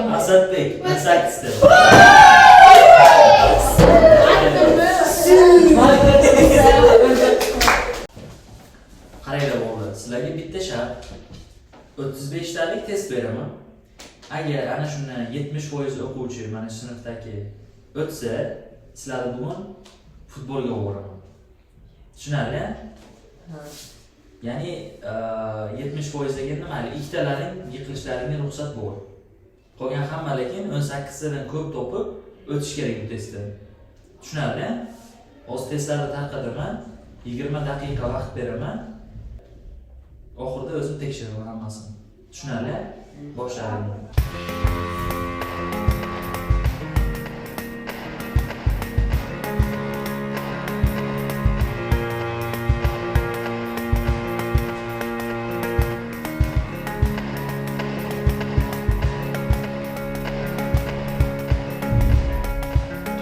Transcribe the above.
Asadbek, ben 8 dedim. Qaranglar o'g'illar, sizlarga bitta shart. 35 talik test beraman. Agar ana shundan 70% o'quvchi mana shu sinfdagi o'tsa, sizlarni bugun futbolga yuboraman. Tushunarli? Ya'ni 70% degan nima? Ikkitalaring yiqilishlaringga ruxsat bor. Qolgan hamma lekin 18 tadan ko'p topib o'tish kerak bu testdan. Tushunarli? O'z testlarni tarqataman, 20 daqiqa vaqt beraman. Oxirida o'zim tekshiraman hammasini. Tushunarli? Boshlayman.